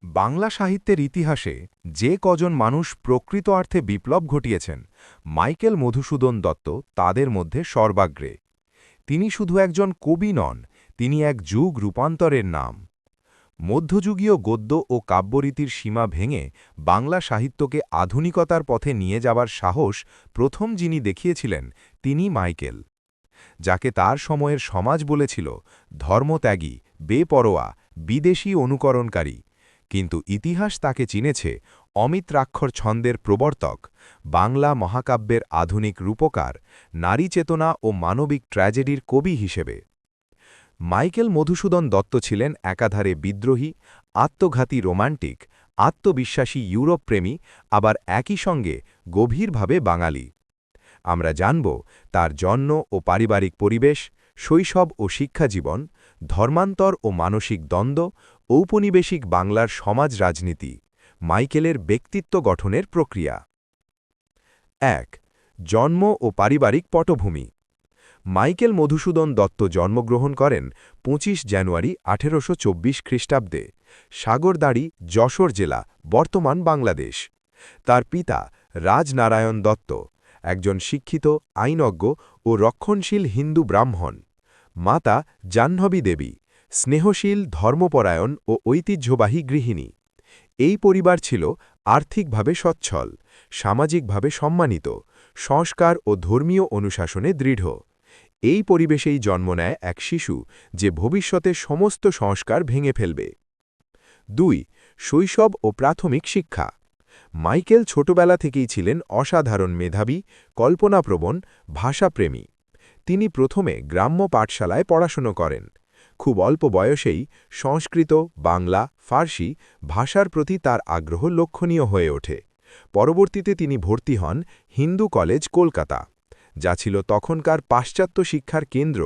বাংলা সাহিত্যের ইতিহাসে যে কজন মানুষ প্রকৃত অর্থে বিপ্লব ঘটিয়েছেন, মাইকেল মধুসূদন দত্ত তাদের মধ্যে সর্বাগ্রে। তিনি শুধু একজন কবি নন, তিনি এক যুগ রূপান্তরের নাম। মধ্যযুগীয় গদ্য ও কাব্যরীতির সীমা ভেঙে বাংলা সাহিত্যকে আধুনিকতার পথে নিয়ে যাবার সাহস প্রথম যিনি দেখিয়েছিলেন, তিনি মাইকেল। যাকে তার সময়ের সমাজ বলেছিল ধর্মত্যাগী, বেপরোয়া, বিদেশী অনুকরণকারী, কিন্তু ইতিহাস তাকে চিনেছে অমিত্রাক্ষর ছন্দের প্রবর্তক, বাংলা মহাকাব্যের আধুনিক রূপকার, নারী চেতনা ও মানবিক ট্র্যাজেডির কবি হিসেবে। মাইকেল মধুসূদন দত্ত ছিলেন একাধারে বিদ্রোহী, আত্মঘাতী রোমান্টিক, আত্মবিশ্বাসী ইউরোপপ্রেমী, আবার একই সঙ্গে গভীরভাবে বাঙালি। আমরা জানব তার জন্ম ও পারিবারিক পরিবেশ, শৈশব ও শিক্ষাজীবন, ধর্মান্তর ও মানসিক দ্বন্দ্ব, ঔপনিবেশিক বাংলার সমাজ রাজনীতি, মাইকেলের ব্যক্তিত্ব গঠনের প্রক্রিয়া। ১. জন্ম ও পারিবারিক পটভূমি। মাইকেল মধুসূদন দত্ত জন্মগ্রহণ করেন ২৫ জানুয়ারি ১৮২৪ খ্রিস্টাব্দে, সাগরদাড়ি, যশোর জেলা, বর্তমান বাংলাদেশ। তার পিতা রাজনারায়ণ দত্ত, একজন শিক্ষিত, আইনজ্ঞ ও রক্ষণশীল হিন্দু ব্রাহ্মণ। মাতা জাহ্নবী দেবী, স্নেহশীল, ধর্মপরায়ণ ও ঐতিহ্যবাহী গৃহিণী। এই পরিবার ছিল আর্থিকভাবে সচ্ছল, সামাজিকভাবে সম্মানিত, সংস্কার ও ধর্মীয় অনুশাসনে দৃঢ়। এই পরিবেশেই জন্ম নেয় এক শিশু, যে ভবিষ্যতে সমস্ত সংস্কার ভেঙে ফেলবে। ২. শৈশব ও প্রাথমিক শিক্ষা। মাইকেল ছোটবেলা থেকেই ছিলেন অসাধারণ মেধাবী, কল্পনাপ্রবণ, ভাষাপ্রেমী। তিনি প্রথমে গ্রাম্য পাঠশালায় পড়াশুনো করেন। খুব অল্প বয়সেই সংস্কৃত, বাংলা, ফার্সি ভাষার প্রতি তার আগ্রহ লক্ষণীয় হয়ে ওঠে। পরবর্তীতে তিনি ভর্তি হন হিন্দু কলেজ, কলকাতা, যা ছিল তখনকার পাশ্চাত্য শিক্ষার কেন্দ্র,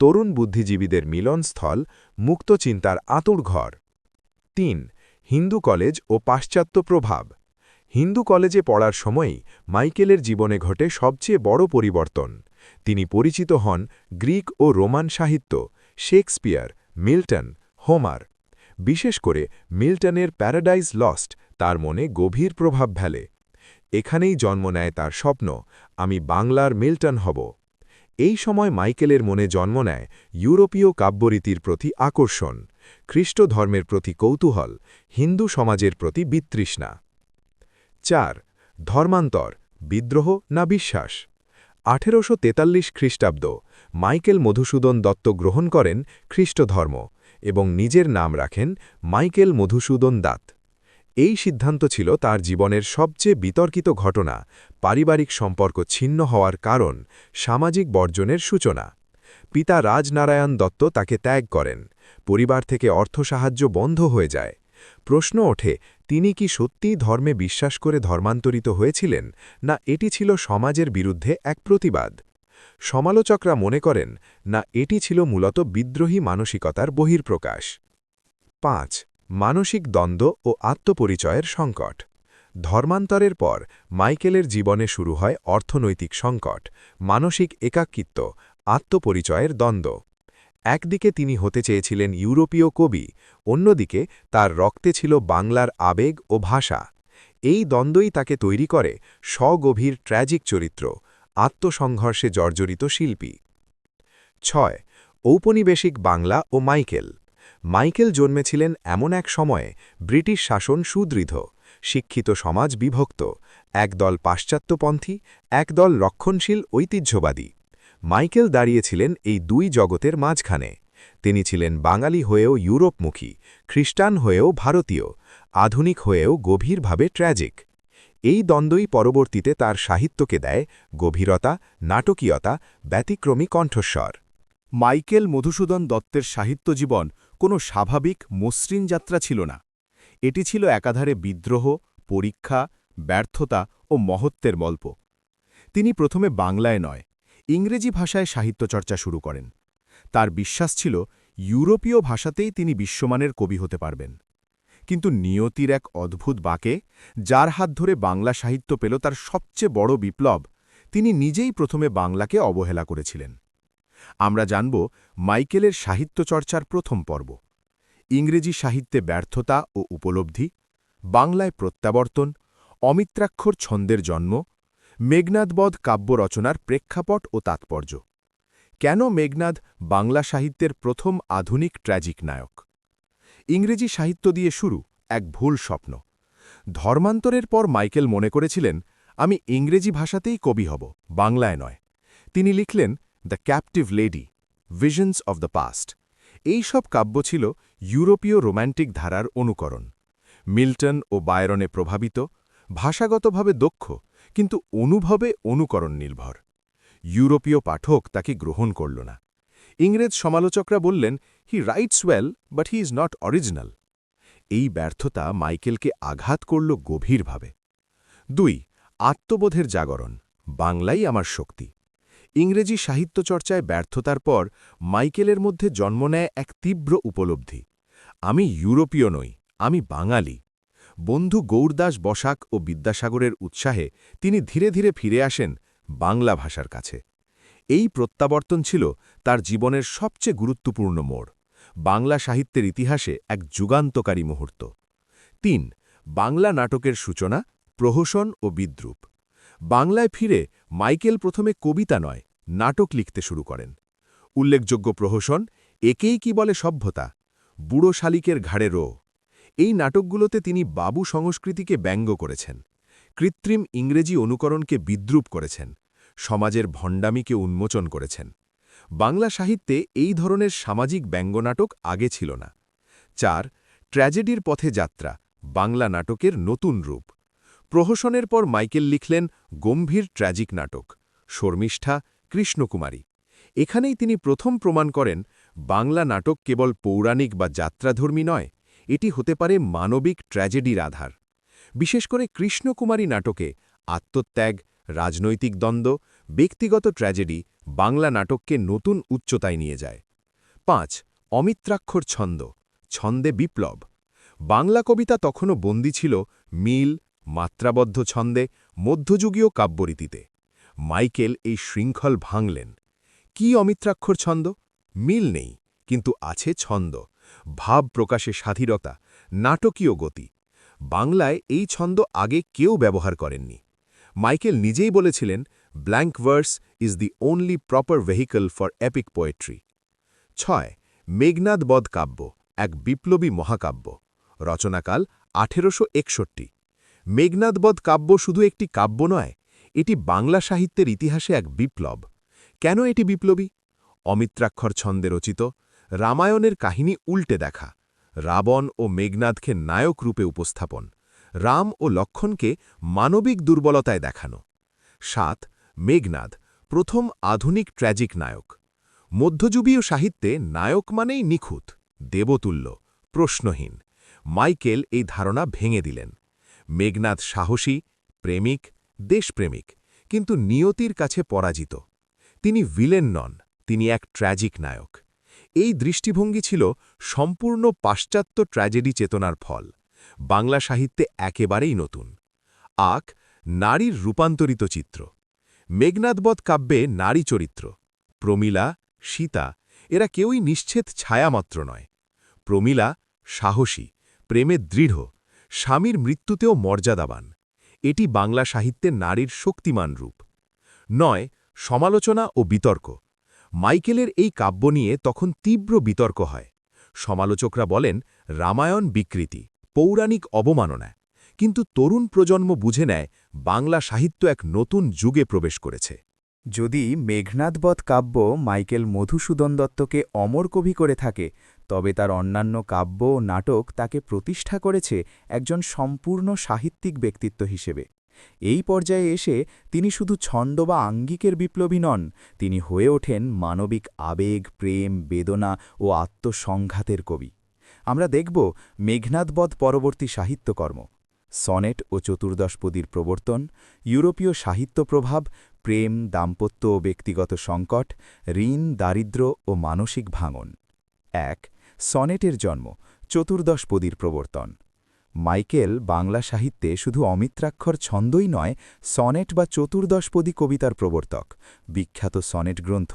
তরুণ বুদ্ধিজীবীদের মিলনস্থল, মুক্ত চিন্তার আঁতুড়ঘর। ৩. হিন্দু কলেজ ও পাশ্চাত্য প্রভাব। হিন্দু কলেজে পড়ার সময়ই মাইকেলের জীবনে ঘটে সবচেয়ে বড় পরিবর্তন। তিনি পরিচিত হন গ্রিক ও রোমান সাহিত্য, শেক্সপিয়ার, মিল্টন, হোমার। বিশেষ করে মিল্টনের প্যারাডাইজ লস্ট তার মনে গভীর প্রভাব ফেলে। এখানেই জন্ম নেয় তার স্বপ্ন, আমি বাংলার মিল্টন হব। এই সময় মাইকেলের মনে জন্ম নেয় ইউরোপীয় কাব্যরীতির প্রতি আকর্ষণ, খ্রিস্ট ধর্মের প্রতি কৌতূহল, হিন্দু সমাজের প্রতি বিতৃষ্ণা। ৪. ধর্মান্তর, বিদ্রোহ না বিশ্বাস। ১৮৪৩ খ্রিস্টাব্দ মাইকেল মধুসূদন দত্ত গ্রহণ করেন খ্রিস্ট ধর্ম এবং নিজের নাম রাখেন মাইকেল মধুসূদন দাত। এই সিদ্ধান্ত ছিল তার জীবনের সবচেয়ে বিতর্কিত ঘটনা, পারিবারিক সম্পর্ক ছিন্ন হওয়ার কারণ, সামাজিক বর্জনের সূচনা। পিতা রাজনারায়ণ দত্ত তাকে ত্যাগ করেন, পরিবার থেকে অর্থ সাহায্য বন্ধ হয়ে যায়। প্রশ্ন ওঠে, তিনি কি সত্যিই ধর্মে বিশ্বাস করে ধর্মান্তরিত হয়েছিলেন, না এটি ছিল সমাজের বিরুদ্ধে এক প্রতিবাদ? সমালোচকরা মনে করেন, না এটি ছিল মূলত বিদ্রোহী মানসিকতার বহির্প্রকাশ। ৫. মানসিক দ্বন্দ্ব ও আত্মপরিচয়ের সংকট। ধর্মান্তরের পর মাইকেলের জীবনে শুরু হয় অর্থনৈতিক সংকট, মানসিক একাকিত্ব, আত্মপরিচয়ের দ্বন্দ্ব। একদিকে তিনি হতে চেয়েছিলেন ইউরোপীয় কবি, অন্যদিকে তার রক্তে ছিল বাংলার আবেগ ও ভাষা। এই দ্বন্দ্বই তাকে তৈরি করে স্বগভীর ট্র্যাজিক চরিত্র, আত্মসংঘর্ষে জর্জরিত শিল্পী। ৬. ঔপনিবেশিক বাংলা ও মাইকেল। মাইকেল জন্মেছিলেন এমন এক সময়ে ব্রিটিশ শাসন সুদৃঢ়, শিক্ষিত সমাজ বিভক্ত, একদল পাশ্চাত্যপন্থী, একদল রক্ষণশীল ঐতিহ্যবাদী। মাইকেল দাঁড়িয়েছিলেন এই দুই জগতের মাঝখানে। তিনি ছিলেন বাঙালি হয়েও ইউরোপমুখী, খ্রিস্টান হয়েও ভারতীয়, আধুনিক হয়েও গভীরভাবে ট্র্যাজিক। এই দ্বন্দ্বই পরবর্তীতে তার সাহিত্যকে দেয় গভীরতা, নাটকীয়তা, ব্যতিক্রমী কণ্ঠস্বর। মাইকেল মধুসূদন দত্তের সাহিত্যজীবন কোনো স্বাভাবিক মসৃণ যাত্রা ছিল না। এটি ছিল একাধারে বিদ্রোহ, পরীক্ষা, ব্যর্থতা ও মহত্বের গল্প। তিনি প্রথমে বাংলায় নয়, ইংরেজি ভাষায় সাহিত্যচর্চা শুরু করেন। তার বিশ্বাস ছিল ইউরোপীয় ভাষাতেই তিনি বিশ্বমানের কবি হতে পারবেন। কিন্তু নিয়তির এক অদ্ভুত বাঁকে, যার হাত ধরে বাংলা সাহিত্য পেল তার সবচেয়ে বড় বিপ্লব, তিনি নিজেই প্রথমে বাংলাকে অবহেলা করেছিলেন। আমরা জানব মাইকেলের সাহিত্যচর্চার প্রথম পর্ব। ইংরেজি সাহিত্যে ব্যর্থতা ও উপলব্ধি, বাংলায় প্রত্যাবর্তন, অমিত্রাক্ষর ছন্দের জন্ম, মেঘনাদবধ কাব্য রচনার প্রেক্ষাপট ও তাৎপর্য। কেন মেঘনাদ বাংলা সাহিত্যের প্রথম আধুনিক ট্র্যাজিক নায়ক? ইংরেজি সাহিত্য দিয়ে শুরু এক ভুল স্বপ্ন। ধর্মান্তরের পর মাইকেল মনে করেছিলেন, আমি ইংরেজি ভাষাতেই কবি হব, বাংলায় নয়। তিনি লিখলেন the captive lady, visions of the past. এই সব কাব্য ছিল ইউরোপীয় রোম্যান্টিক ধারার অনুকরণ। মিল্টন ও বায়রনে প্রভাবিত, ভাষাগতভাবে দক্ষ, কিন্তু অনুভবে অনুকরণ নির্ভর। ইউরোপীয় পাঠক তাকে গ্রহণ করল না। ইংরেজ সমালোচকরা বললেন, he writes well, but he is not original. এই ব্যর্থতা মাইকেলকে আঘাত করল গভীরভাবে। ২. আত্মবোধের জাগরণ, বাংলাই আমার শক্তি। ইংরেজি সাহিত্য চর্চায় ব্যর্থতার পর মাইকেলের মধ্যে জন্ম নেয় এক তীব্র উপলব্ধি। আমি ইউরোপীয় নই, আমি বাঙালি। বন্ধু গৌরদাস বসাক ও বিদ্যাসাগরের উৎসাহে তিনি ধীরে ধীরে ফিরে আসেন বাংলা ভাষার কাছে। এই প্রত্যাবর্তন ছিল তার জীবনের সবচেয়ে গুরুত্বপূর্ণ মোড়, বাংলা সাহিত্যের ইতিহাসে এক যুগান্তকারী মুহূর্ত। ৩. বাংলা নাটকের সূচনা, প্রহসন ও বিদ্রূপ। বাংলায় ফিরে মাইকেল প্রথমে কবিতা নয়, নাটক লিখতে শুরু করেন। উল্লেখযোগ্য প্রহসন একেই কি বলে সভ্যতা, বুড়ো শালিকের ঘাড়ে রো। এই নাটকগুলোতে তিনি বাবু সংস্কৃতিকে ব্যঙ্গ করেছেন, কৃত্রিম ইংরেজি অনুকরণকে বিদ্রূপ করেছেন, সমাজের ভণ্ডামিকে উন্মোচন করেছেন। বাংলা সাহিত্যে এই ধরনের সামাজিক ব্যঙ্গনাটক আগে ছিল না। ৪. ট্র্যাজেডির পথে যাত্রা, বাংলা নাটকের নতুন রূপ। প্রহসনের পর মাইকেল লিখলেন গম্ভীর ট্র্যাজিক নাটক, শর্মিষ্ঠা, কৃষ্ণকুমারী। এখানেই তিনি প্রথম প্রমাণ করেন, বাংলা নাটক কেবল পৌরাণিক বা যাত্রাধর্মী নয়, এটি হতে পারে মানবিক ট্র্যাজেডির আধার। বিশেষ করে কৃষ্ণকুমারী নাটকে আত্মত্যাগ, রাজনৈতিক দ্বন্দ্ব, ব্যক্তিগত ট্র্যাজেডি বাংলা নাটককে নতুন উচ্চতায় নিয়ে যায়। ৫. অমিত্রাক্ষর ছন্দ, ছন্দে বিপ্লব। বাংলা কবিতা তখনও বন্দী ছিল মিল, মাত্রাবদ্ধ ছন্দে, মধ্যযুগীয় কাব্যরীতিতে। মাইকেল এই শৃঙ্খল ভাঙলেন। কি অমিত্রাক্ষর ছন্দ? মিল নেই, কিন্তু আছে ছন্দ, ভাব প্রকাশে স্বাধীনতা, নাটকীয় গতি। বাংলায় এই ছন্দ আগে কেউ ব্যবহার করেননি। মাইকেল নিজেই বলেছিলেন, blank verse is the only proper vehicle for epic poetry. ৬. Meghnadbadh Kabya, এক বিপ্লবী মহাকাব্য। রচনাকাল ১৮৬১। মেঘনাদবধ কাব্য শুধু একটি কাব্য নয়, এটি বাংলা সাহিত্যের ইতিহাসে এক বিপ্লব। কেন এটি বিপ্লবী? অমিত্রাক্ষর ছন্দে রচিত, রামায়ণের কাহিনী উল্টে দেখা, রাবণ ও মেঘনাদকে নায়ক রূপে উপস্থাপন, রাম ও লক্ষণকে মানবিক দুর্বলতায় দেখানো। ৭. মেঘনাদ, প্রথম আধুনিক ট্র্যাজিক নায়ক। মধ্যযুগীয় সাহিত্যে নায়ক মানেই নিখুঁত, দেবতুল্য, প্রশ্নহীন। মাইকেল এই ধারণা ভেঙে দিলেন। মেঘনাদ সাহসী, প্রেমিক, দেশপ্রেমিক, কিন্তু নিয়তির কাছে পরাজিত। তিনি ভিলেন নন, তিনি এক ট্র্যাজিক নায়ক। এই দৃষ্টিভঙ্গি ছিল সম্পূর্ণ পাশ্চাত্য ট্র্যাজেডি চেতনার ফল, বাংলা সাহিত্যে একেবারেই নতুন। আক, নারীর রূপান্তরিত চিত্র। মেঘনাদবধ কাব্যে নারী চরিত্র, প্রমীলা, সীতা, এরা কেউই নিশ্চিত ছায়ামাত্র নয়। প্রমীলা সাহসী, প্রেমে দৃঢ়, স্বামীর মৃত্যুতেও মর্যাদাবান। এটি বাংলা সাহিত্যে নারীর শক্তিমান রূপ। ৯. সমালোচনা ও বিতর্ক। মাইকেলের এই কাব্য নিয়ে তখন তীব্র বিতর্ক হয়। সমালোচকরা বলেন, রামায়ণ বিকৃতি, পৌরাণিক অবমাননা। কিন্তু তরুণ প্রজন্ম বুঝে নেয়, বাংলা সাহিত্য এক নতুন যুগে প্রবেশ করেছে। যদি মেঘনাদবধ কাব্য মাইকেল মধুসূদন দত্তকে অমর কবি করে থাকে, তবে তার অন্যান্য কাব্য ও নাটক তাকে প্রতিষ্ঠা করেছে একজন সম্পূর্ণ সাহিত্যিক ব্যক্তিত্ব হিসেবে। এই পর্যায়ে এসে তিনি শুধু ছন্দ বা আঙ্গিকের বিপ্লবী নন, তিনি হয়ে ওঠেন মানবিক আবেগ, প্রেম, বেদনা ও আত্মসংঘাতের কবি। আমরা দেখব মেঘনাদবধ পরবর্তী সাহিত্যকর্ম, সনেট ও চতুর্দশপদীর প্রবর্তন, ইউরোপীয় সাহিত্য প্রভাব, প্রেম, দাম্পত্য ও ব্যক্তিগত সংকট, ঋণ, দারিদ্র্য ও মানসিক ভাঙন। ১. সনেটের জন্ম, চতুর্দশপদীর প্রবর্তন। মাইকেল বাংলা সাহিত্যে শুধু অমিত্রাক্ষর ছন্দই নয়, সনেট বা চতুর্দশপদী কবিতার প্রবর্তক। বিখ্যাত সনেট গ্রন্থ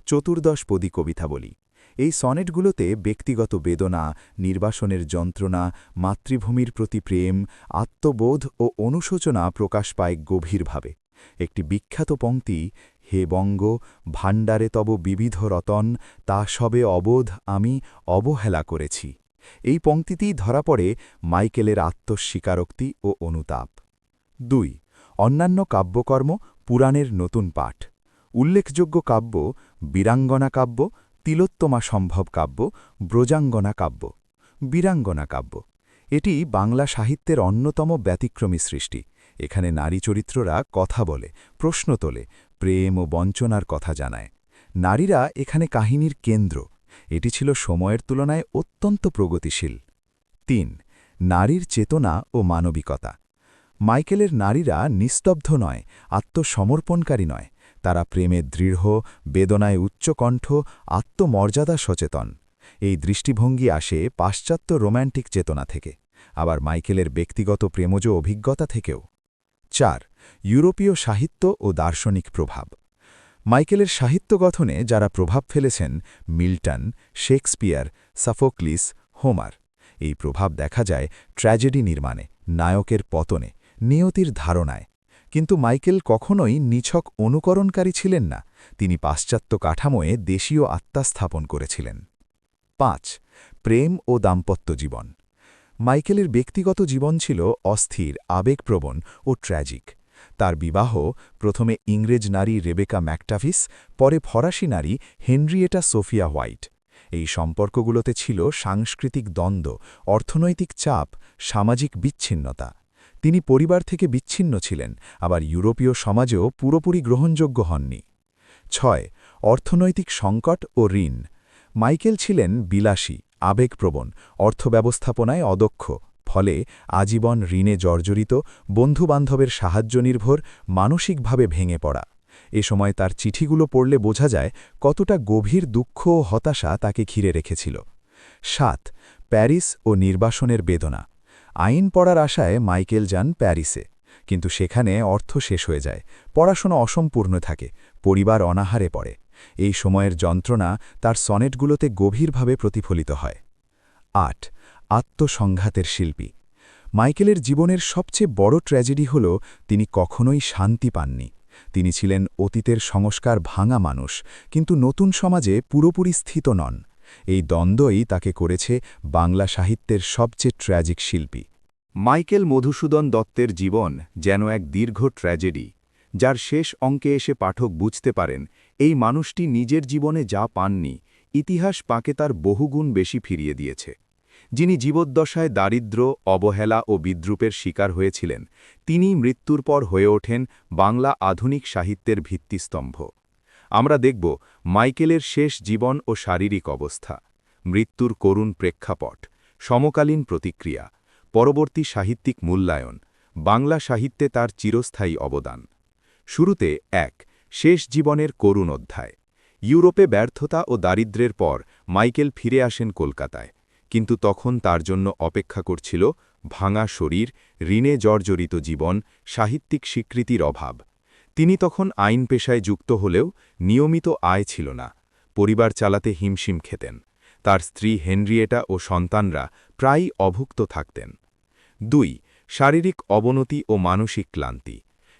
চতুর্দশপদী কবিতাবলী। এই সনেটগুলোতে ব্যক্তিগত বেদনা, নির্বাসনের যন্ত্রণা, মাতৃভূমির প্রতি প্রেম, আত্মবোধ ও অনুশোচনা প্রকাশ পায় গভীরভাবে। একটি বিখ্যাত পংক্তি, হে বঙ্গ, ভাণ্ডারে তব বিবিধ রতন, তা সবে অবোধ আমি অবহেলা করেছি। এই পংক্তিতেই ধরা পড়ে মাইকেলের আত্মস্বীকারোক্তি ও অনুতাপ। ২. অন্যান্য কাব্যকর্ম, পুরাণের নতুন পাঠ। উল্লেখযোগ্য কাব্য: বীরাঙ্গনা কাব্য, তিলোত্তমা সম্ভব কাব্য, ব্রজাঙ্গনা কাব্য। বীরাঙ্গনা কাব্য এটি বাংলা সাহিত্যের অন্যতম ব্যতিক্রমী সৃষ্টি। এখানে নারী চরিত্ররা কথা বলে, প্রশ্ন তোলে, প্রেম ও বঞ্চনার কথা জানায়। নারীরা এখানে কাহিনীর কেন্দ্র। এটি ছিল সময়ের তুলনায় অত্যন্ত প্রগতিশীল। ৩. নারীর চেতনা ও মানবিকতা। মাইকেলের নারীরা নিস্তব্ধ নয়, আত্মসমর্পণকারী নয়। তারা প্রেমে দৃঢ়, বেদনায় উচ্চকণ্ঠ, আত্মমর্যাদা সচেতন। এই দৃষ্টিভঙ্গি আসে পাশ্চাত্য রোম্যান্টিক চেতনা থেকে, আবার মাইকেলের ব্যক্তিগত প্রেমজ অভিজ্ঞতা থেকেও। ৪. ইউরোপীয় সাহিত্য ও দার্শনিক প্রভাব। মাইকেলের সাহিত্য গঠনে যারা প্রভাব ফেলেছেন: মিল্টন, শেক্সপিয়ার, সাফোক্লিস, হোমার। এই প্রভাব দেখা যায় ট্র্যাজেডি নির্মাণে, নায়কের পতনে, নিয়তির ধারণায়। কিন্তু মাইকেল কখনোই নিছক অনুকরণকারী ছিলেন না। তিনি পাশ্চাত্য কাঠামোয় দেশীয় আত্মা স্থাপন করেছিলেন। ৫. প্রেম ও দাম্পত্য জীবন। মাইকেলের ব্যক্তিগত জীবন ছিল অস্থির, আবেগপ্রবণ ও ট্র্যাজিক। তার বিবাহ প্রথমে ইংরেজ নারী রেবেকা ম্যাকটাভিস, পরে ফরাসি নারী হেনরিয়েটা সোফিয়া হোয়াইট। এই সম্পর্কগুলোতে ছিল সাংস্কৃতিক দ্বন্দ্ব, অর্থনৈতিক চাপ, সামাজিক বিচ্ছিন্নতা। তিনি পরিবার থেকে বিচ্ছিন্ন ছিলেন, আবার ইউরোপীয় সমাজেও পুরোপুরি গ্রহণযোগ্য হননি। ৬. অর্থনৈতিক সংকট ও ঋণ। মাইকেল ছিলেন বিলাসী, আবেগপ্রবণ, অর্থব্যবস্থাপনায় অদক্ষ। ফলে আজীবন ঋণে জর্জরিত, বন্ধুবান্ধবের সাহায্য নির্ভর, মানসিকভাবে ভেঙে পড়া। এ সময় তার চিঠিগুলো পড়লে বোঝা যায় কতটা গভীর দুঃখ ও হতাশা তাকে ঘিরে রেখেছিল। ৭. প্যারিস ও নির্বাসনের বেদনা। আইন পড়ার আশায় মাইকেল যান প্যারিসে। কিন্তু সেখানে অর্থ শেষ হয়ে যায়, পড়াশোনা অসম্পূর্ণ থাকে, পরিবার অনাহারে পড়ে। এই সময়ের যন্ত্রণা তার সনেটগুলোতে গভীরভাবে প্রতিফলিত হয়। ৮. আত্মসংঘাতের শিল্পী। মাইকেলের জীবনের সবচেয়ে বড় ট্র্যাজেডি হল তিনি কখনোই শান্তি পাননি। তিনি ছিলেন অতীতের সংস্কার ভাঙা মানুষ, কিন্তু নতুন সমাজে পুরোপুরি স্থিত নন। এই দ্বন্দ্বই তাকে করেছে বাংলা সাহিত্যের সবচেয়ে ট্র্যাজিক শিল্পী। মাইকেল মধুসূদন দত্তের জীবন যেন এক দীর্ঘ ট্র্যাজেডি, যার শেষ অঙ্কে এসে পাঠক বুঝতে পারেন এই মানুষটি নিজের জীবনে যা পাননি, ইতিহাস পাকে তার বহুগুণ বেশি ফিরিয়ে দিয়েছে। যিনি জীবদ্দশায় দারিদ্র্য, অবহেলা ও বিদ্রূপের শিকার হয়েছিলেন, তিনিই মৃত্যুর পর হয়ে ওঠেন বাংলা আধুনিক সাহিত্যের ভিত্তিস্তম্ভ। আমরা দেখব মাইকেলের শেষ জীবন ও শারীরিক অবস্থা, মৃত্যুর করুণ প্রেক্ষাপট, সমকালীন প্রতিক্রিয়া, পরবর্তী সাহিত্যিক মূল্যায়ন, বাংলা সাহিত্যে তার চিরস্থায়ী অবদান। শুরুতে ১. শেষ জীবনের করুণ অধ্যায়। ইউরোপে ব্যর্থতা ও দারিদ্র্যের পর মাইকেল ফিরে আসেন কলকাতায়, কিন্তু তখন তার জন্য অপেক্ষা করছিল ভাঙা শরীর, ঋণে জর্জরিত জীবন, সাহিত্যিক স্বীকৃতির অভাব। তিনি তখন আইন পেশায় যুক্ত হলেও নিয়মিত আয় ছিল না, পরিবার চালাতে হিমশিম খেতেন। তার স্ত্রী হেনরিয়েটা ও সন্তানরা প্রায়ই অভুক্ত থাকতেন। ২. শারীরিক অবনতি ও মানসিক ক্লান্তি।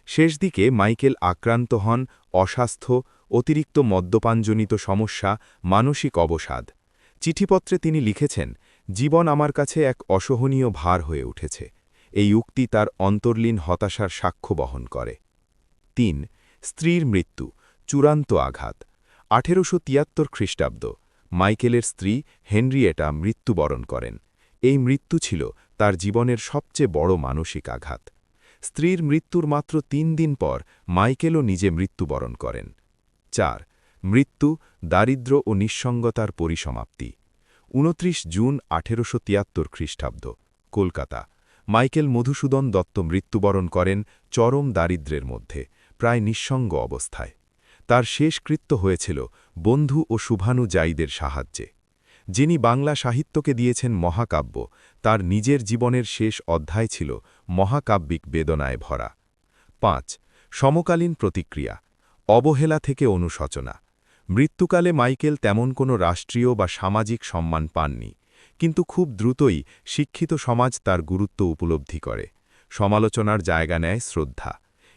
শেষ দিকে মাইকেল আক্রান্ত হন অস্বাস্থ্য, অতিরিক্ত মদ্যপানজনিত সমস্যা, মানসিক অবসাদ। চিঠিপত্রে তিনি লিখেছেন, জীবন আমার কাছে এক অসহনীয় ভার হয়ে উঠেছে। এই উক্তি তার অন্তর্লীন হতাশার সাক্ষ্য বহন করে। ৩. স্ত্রীর মৃত্যু, চূড়ান্ত আঘাত। ১৮৭৩ খ্রিস্টাব্দ মাইকেলের স্ত্রী হেনরিয়েটা মৃত্যুবরণ করেন। এই মৃত্যু ছিল তার জীবনের সবচেয়ে বড় মানসিক আঘাত। স্ত্রীর মৃত্যুর মাত্র ৩ দিন পর মাইকেলও নিজে মৃত্যুবরণ করেন। ৪. মৃত্যু, দারিদ্র্য ও নিঃসঙ্গতার পরিসমাপ্তি। ২৯ জুন ১৮৭৩ খ্রিস্টাব্দ কলকাতা মাইকেল মধুসূদন দত্ত মৃত্যুবরণ করেন চরম দারিদ্র্যের মধ্যে, প্রায় নিঃসঙ্গ অবস্থায়। তার শেষকৃত্য হয়েছিল বন্ধু ও শুভানু জাইদের সাহায্যে। যিনি বাংলা সাহিত্যকে দিয়েছেন মহাকাব্য, তার নিজের জীবনের শেষ অধ্যায় ছিল মহাকাব্যিক বেদনায় ভরা। ৫. সমকালীন প্রতিক্রিয়া, অবহেলা থেকে অনুশোচনা। মৃত্যুকালে মাইকেল তেমন কোনো রাষ্ট্রীয় বা সামাজিক সম্মান পাননি, কিন্তু খুব দ্রুতই শিক্ষিত সমাজ তার গুরুত্ব উপলব্ধি করে। সমালোচনার জায়গা নেয় শ্রদ্ধা।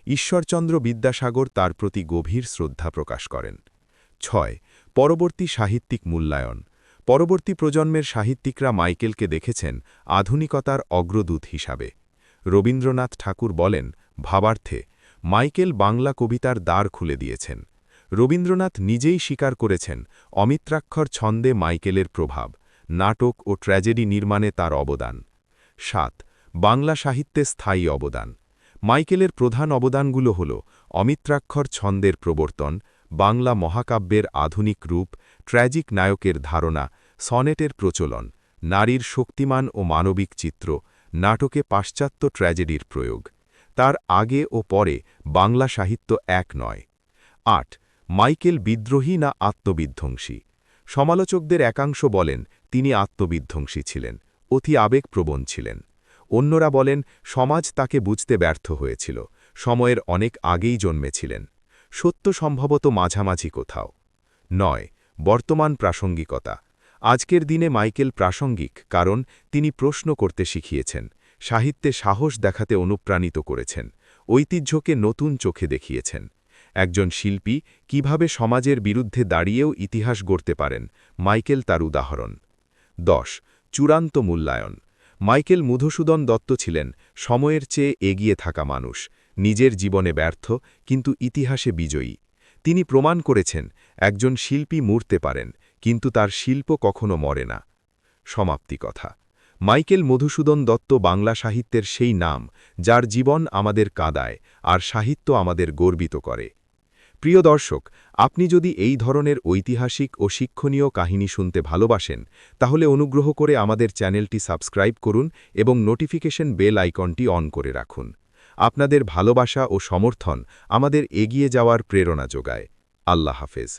ঈশ্বরচন্দ্র বিদ্যাসাগর তার প্রতি গভীর শ্রদ্ধা প্রকাশ করেন। 6. পরবর্তী সাহিত্যিক মূল্যায়ন। পরবর্তী প্রজন্মের সাহিত্যিকরা মাইকেলকে দেখেছেন আধুনিকতার অগ্রদূত হিসাবে। রবীন্দ্রনাথ ঠাকুর বলেন, ভাবার্থে, মাইকেল বাংলা কবিতার দ্বার খুলে দিয়েছেন। রবীন্দ্রনাথ নিজেই স্বীকার করেছেন অমিত্রাক্ষর ছন্দে মাইকেলের প্রভাব, নাটক ও ট্র্যাজেডি নির্মাণে তার অবদান। 7. বাংলা সাহিত্যে স্থায়ী অবদান। মাইকেলের প্রধান অবদানগুলো হল অমিত্রাক্ষর ছন্দের প্রবর্তন, বাংলা মহাকাব্যের আধুনিক রূপ, ট্র্যাজিক নায়কের ধারণা, সনেটের প্রচলন, নারীর শক্তিমান ও মানবিক চিত্র, নাটকে পাশ্চাত্য ট্র্যাজেডির প্রয়োগ। তার আগে ও পরে বাংলা সাহিত্য এক নয়। 8. মাইকেল বিদ্রোহী না আত্মবিধ্বংসী। সমালোচকদের একাংশ বলেন তিনি আত্মবিধ্বংসী ছিলেন, অতি আবেগপ্রবণ ছিলেন। অন্যরা বলেন সমাজ তাকে বুঝতে ব্যর্থ হয়েছিল, সময়ের অনেক আগেই জন্মেছিলেন। সত্য সম্ভবত মাঝামাঝি কোথাও। 9. বর্তমান প্রাসঙ্গিকতা। আজকের দিনে মাইকেল প্রাসঙ্গিক কারণ তিনি প্রশ্ন করতে শিখিয়েছেন, সাহিত্যে সাহস দেখাতে অনুপ্রাণিত করেছেন, ঐতিহ্যকে নতুন চোখে দেখিয়েছেন। একজন শিল্পী কিভাবে সমাজের বিরুদ্ধে দাঁড়িয়েও ইতিহাস গড়তে পারেন, মাইকেল তার উদাহরণ। 10. চূড়ান্ত মূল্যায়ন। মাইকেল মধুসূদন দত্ত ছিলেন সময়ের চেয়ে এগিয়ে থাকা মানুষ, নিজের জীবনে ব্যর্থ কিন্তু ইতিহাসে বিজয়ী। তিনি প্রমাণ করেছেন একজন শিল্পী মূর্তে পারেন, কিন্তু তার শিল্প কখনো মরে না। সমাপ্তি কথা। মাইকেল মধুসূদন দত্ত বাংলা সাহিত্যের সেই নাম যার জীবন আমাদের কাঁদায় আর সাহিত্য আমাদের গর্বিত করে। প্রিয় দর্শক, আপনি যদি এই ধরনের ঐতিহাসিক ও শিক্ষণীয় কাহিনী শুনতে ভালোবাসেন, তাহলে অনুগ্রহ করে আমাদের চ্যানেলটি সাবস্ক্রাইব করুন এবং নোটিফিকেশন বেল আইকনটি অন করে রাখুন। আপনাদের ভালোবাসা ও সমর্থন আমাদের এগিয়ে যাওয়ার প্রেরণা যোগায়। আল্লাহ হাফেজ।